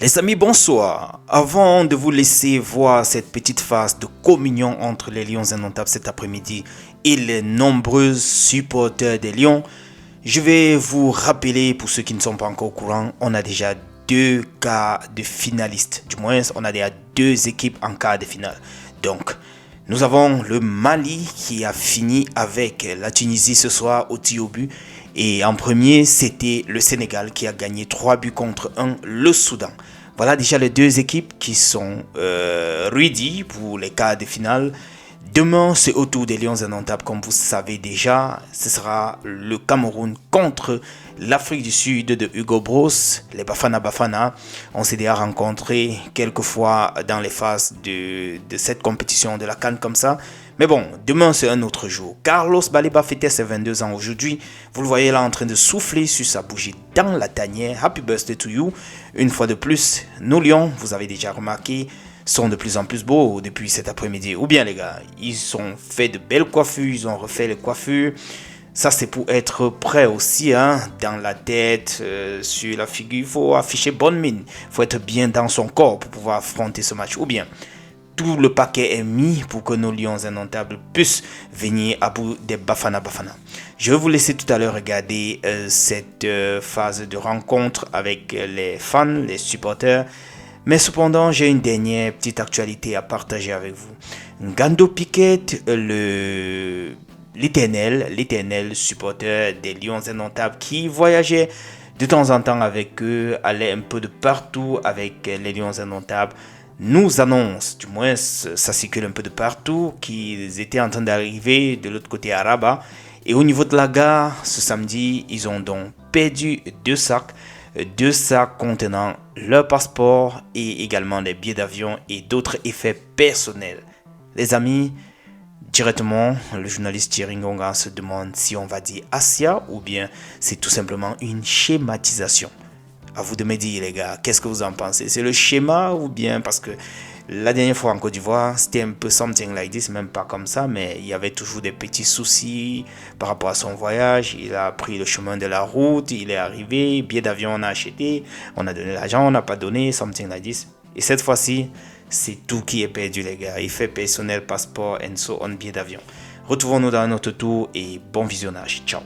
Les amis, bonsoir. Avant de vous laisser voir cette petite phase de communion entre les Lions indomptables cet après-midi et les nombreux supporters des Lions, je vais vous rappeler, pour ceux qui ne sont pas encore au courant, on a déjà 2 quarts de finalistes. Du moins, on a déjà 2 équipes en quart de finale. Donc, nous avons le Mali qui a fini avec la Tunisie ce soir au tir au but. Et en premier, c'était le Sénégal qui a gagné 3 buts contre 1, le Soudan. Voilà déjà les 2 équipes qui sont ready pour les quarts de finale. Demain, c'est au tour des Lions indomptables, comme vous savez déjà. Ce sera le Cameroun contre l'Afrique du Sud de Hugo Bros. Les Bafana. On s'est déjà rencontrés quelques fois dans les phases de cette compétition de la CAN comme ça. Mais bon, demain c'est un autre jour. Carlos Baleba fêtait ses 22 ans aujourd'hui. Vous le voyez là en train de souffler sur sa bougie dans la tanière. Happy birthday to you. Une fois de plus, nos lions, vous avez déjà remarqué, sont de plus en plus beaux depuis cet après-midi. Ou bien les gars, ils ont fait de belles coiffures, ils ont refait les coiffures. Ça c'est pour être prêt aussi, hein, dans la tête, sur la figure. Il faut afficher bonne mine. Il faut être bien dans son corps pour pouvoir affronter ce match. Ou bien, tout le paquet est mis pour que nos Lions indomptables puissent venir à bout des Bafana. Je vais vous laisser tout à l'heure regarder cette phase de rencontre avec les fans, les supporters. Mais cependant, j'ai une dernière petite actualité à partager avec vous. Ngando Piquet, l'éternel supporter des Lions indomptables qui voyageait de temps en temps avec eux, allait un peu de partout avec les Lions indomptables, nous annonce, du moins ça circule un peu de partout, qu'ils étaient en train d'arriver de l'autre côté à Rabat. Et au niveau de la gare, ce samedi, ils ont donc perdu 2 sacs contenant leur passeport et également des billets d'avion et d'autres effets personnels. Les amis, directement, le journaliste Thierry Ngonga se demande si on va dire Asia ou bien c'est tout simplement une schématisation. À vous de me dire les gars, qu'est-ce que vous en pensez? C'est le schéma ou bien parce que la dernière fois en Côte d'Ivoire, c'était un peu something like this, même pas comme ça, mais il y avait toujours des petits soucis par rapport à son voyage. Il a pris le chemin de la route, il est arrivé, billet d'avion on a acheté, on a donné l'argent, on n'a pas donné, something like this. Et cette fois-ci, c'est tout qui est perdu les gars. Effet personnel, passeport, and so on, billet d'avion. Retrouvons-nous dans notre tour et bon visionnage. Ciao.